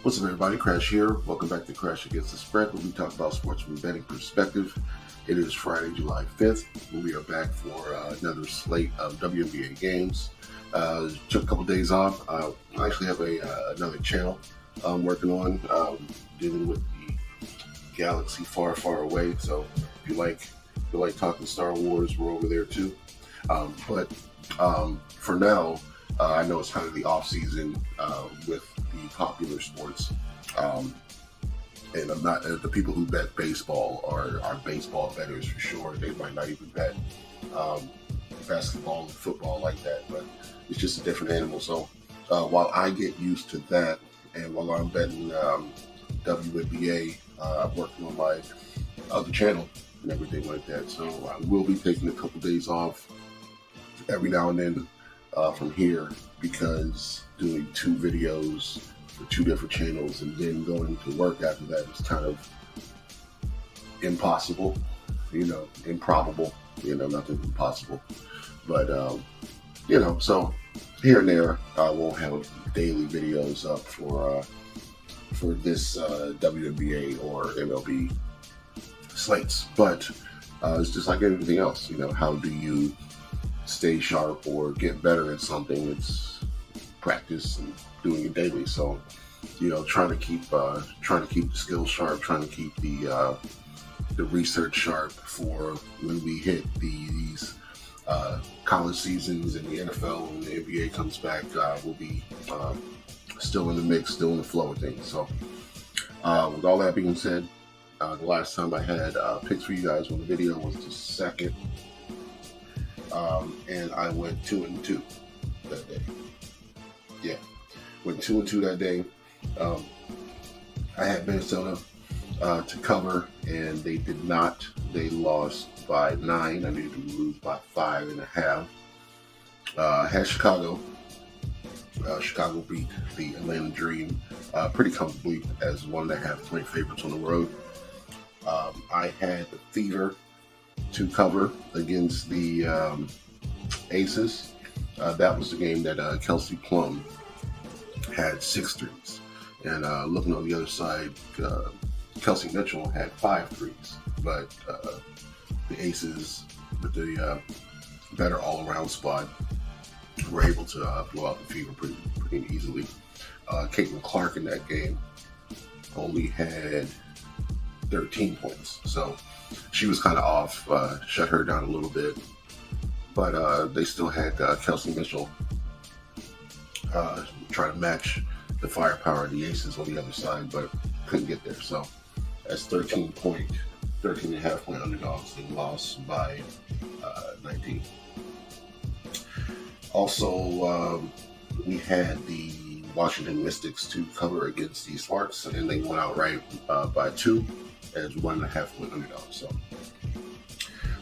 What's up, everybody? Crash here. Welcome back to Crash Against the Spread, where we talk about sports from a betting perspective. It is Friday, July 5th. We are back for another slate of WNBA games. Took a couple days off. I actually have another channel I'm working on dealing with the galaxy far, far away. So if you like talking Star Wars, we're over there too. But for now, I know it's kind of the off season with the popular sports, and I'm not the people who bet baseball are baseball bettors for sure. They might not even bet basketball and football like that, but it's just a different animal. So while I get used to that, and while I'm betting WNBA, I'm working on my other channel and everything like that. So I will be taking a couple days off every now and then from here, because doing 2 videos for 2 different channels and then going to work after that is kind of impossible, improbable, nothing impossible. But, so here and there, I won't have daily videos up for this WNBA or MLB slates. But it's just like anything else, how do you stay sharp or get better at something? It's practice and doing it daily. So, trying to keep the skills sharp, trying to keep the research sharp for when we hit these college seasons and the NFL and the NBA comes back. We'll be still in the mix, still in the flow of things. So, with all that being said, the last time I had picks for you guys on the video was the second. And I went 2-2 that day. Yeah, went 2-2 that day. I had Minnesota to cover, and they did not. They lost by 9. I needed to lose by 5.5. Had Chicago. Chicago beat the Atlanta Dream pretty comfortably as 1.5-point favorites on the road. I had the Fever to cover against the Aces. That was the game that Kelsey Plum had 6 threes. And looking on the other side, Kelsey Mitchell had 5 threes. But the Aces, with the better all-around squad, were able to blow out the Fever pretty easily. Caitlin Clark in that game only had 13 points. So she was kind of off, shut her down a little bit. But they still had Kelsey Mitchell try to match the firepower of the Aces on the other side, but couldn't get there. So as 13.5 point underdogs, they lost by 19. Also, we had the Washington Mystics to cover against the Sparks, and they went outright by 2 as 1.5 point underdogs. So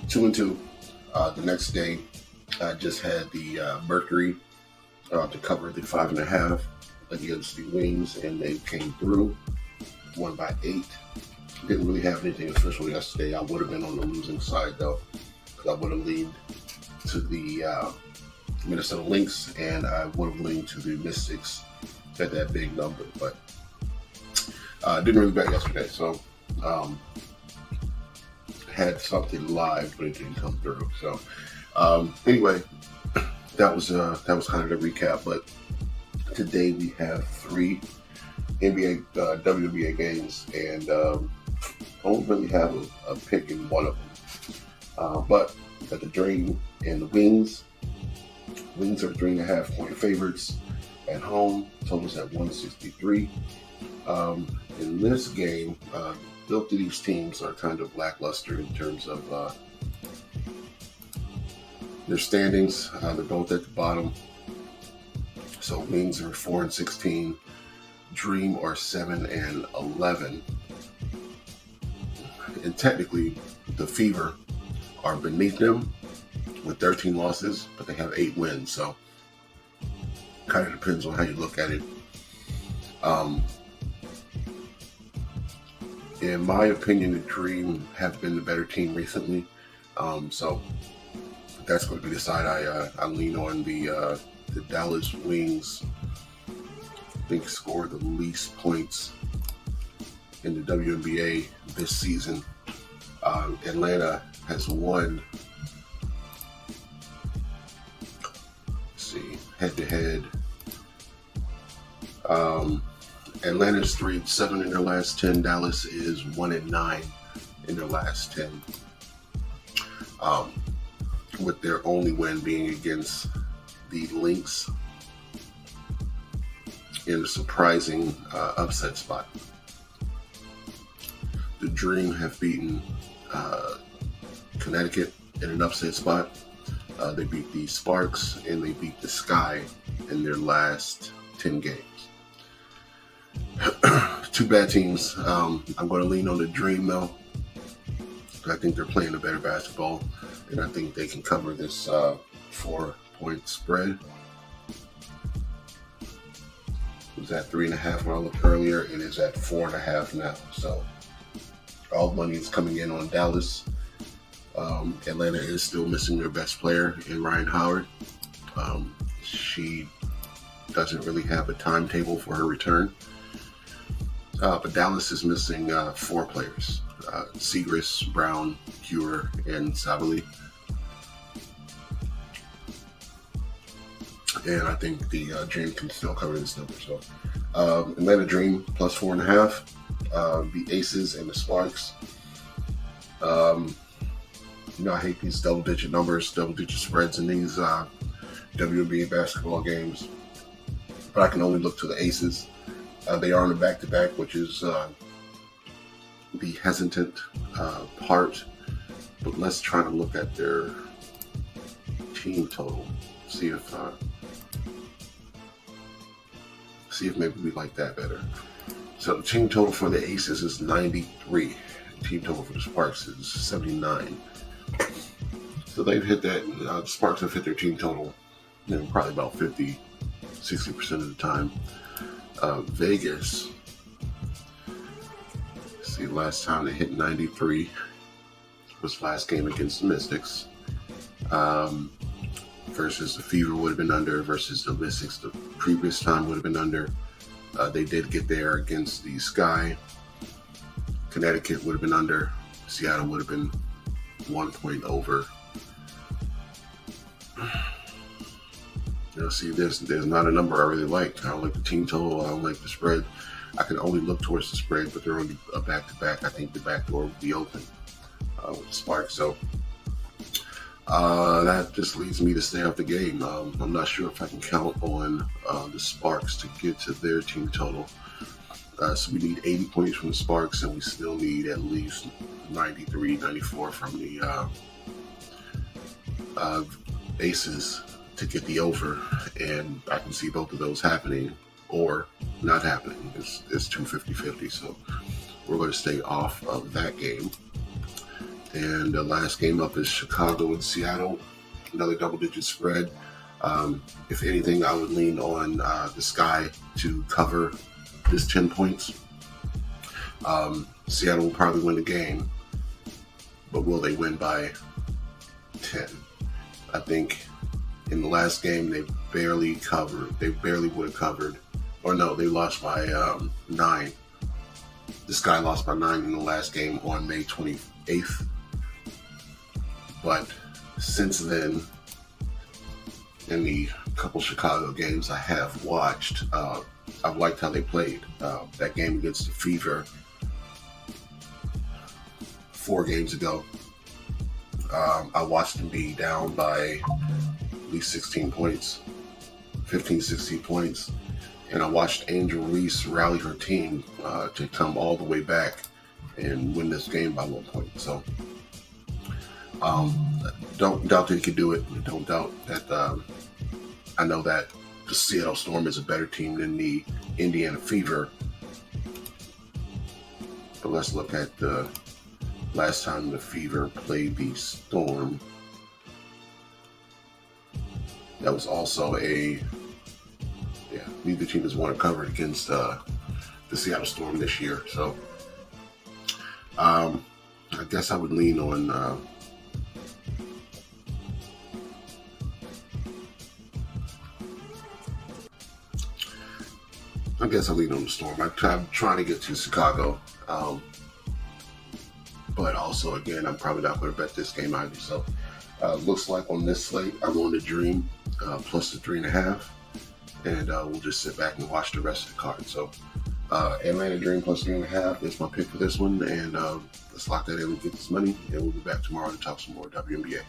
2-2. The next day, I just had the Mercury to cover the 5.5 against the Wings, and they came through, won by 8. Didn't really have anything official yesterday. I would have been on the losing side though, because I would have leaned to the Minnesota Lynx, and I would have leaned to the Mystics at that big number, but didn't really bet yesterday. So had something live, but it didn't come through. So anyway, that was kind of the recap. But today we have 3 NBA WNBA games, and I don't really have a pick in one of them. But at the Dream and the Wings. Wings are 3.5 point favorites at home. Totals at 163. In this game, both of these teams are kind of lackluster in terms of their standings. They're both at the bottom. So Wings are 4-16. Dream are 7-11. And technically, the Fever are beneath them with 13 losses, but they have 8 wins. So kind of depends on how you look at it. In my opinion, the Dream have been the better team recently. So that's going to be the side I lean on. The Dallas Wings think, scored the least points in the WNBA this season. Atlanta has won, head-to-head. Atlanta's 3-7 in their last 10. Dallas is 1-9 in their last 10. With their only win being against the Lynx in a surprising upset spot. The Dream have beaten Connecticut in an upset spot. They beat the Sparks and they beat the Sky in their last 10 games. Two bad teams. I'm going to lean on the Dream though. I think they're playing a better basketball, and I think they can cover this 4-point spread. It was at 3.5 when I looked earlier. It is at 4.5 now. So all money is coming in on Dallas. Atlanta is still missing their best player in Ryan Howard. She doesn't really have a timetable for her return. But Dallas is missing 4 players. Segrist, Brown, Cure, and Sabali. And I think the Dream can still cover this number. So Atlanta Dream plus 4.5. The Aces and the Sparks. I hate these double-digit numbers, double-digit spreads in these WNBA basketball games. But I can only look to the Aces. They are on a back-to-back, which is the hesitant part. But let's try to look at their team total. See if maybe we like that better. So the team total for the Aces is 93. The team total for the Sparks is 79. So they've hit that. The Sparks have hit their team total, probably about 50, 60% of the time. Vegas. See, last time they hit 93 was last game against the Mystics. Versus the Fever would have been under, versus the Mystics the previous time would have been under. They did get there against the Sky. Connecticut would have been under. Seattle would have been 1 point over. See, there's not a number I really like. I don't like the team total. I don't like the spread. I can only look towards the spread, but they're only a back-to-back. I think the back door will be open with the Sparks. So that just leads me to stay off the game. I'm not sure if I can count on the Sparks to get to their team total. So we need 80 points from the Sparks, and we still need at least 93, 94 from the Aces to get the over. And I can see both of those happening or not happening. It's 250-50, so we're going to stay off of that game. And the last game up is Chicago and Seattle. Another double-digit spread. If anything, I would lean on the Sky to cover this 10 points. Seattle will probably win the game, but will they win by 10? I think in the last game they barely would have covered. Or no, they lost by 9. The Sky lost by 9 in the last game on May 28th. But since then, in the couple Chicago games I have watched, I've liked how they played. That game against the Fever 4 games ago, I watched them be down by at least 16 points, 15, 16 points. And I watched Angel Reese rally her team to come all the way back and win this game by 1 point. So don't doubt that he can do it. Don't doubt that I know that the Seattle Storm is a better team than the Indiana Fever. But let's look at the last time the Fever played the Storm. That was also neither team has won a cover against the Seattle Storm this year. So I guess I would lean on I guess I'll lean on the Storm. I'm trying to get to Chicago. But also, again, I'm probably not going to bet this game either. So, looks like on this slate, I'm going to Dream plus the 3.5. And we'll just sit back and watch the rest of the card. So, Atlanta Dream plus 3.5 is my pick for this one. And let's lock that in and get this money. And we'll be back tomorrow to talk some more WNBA.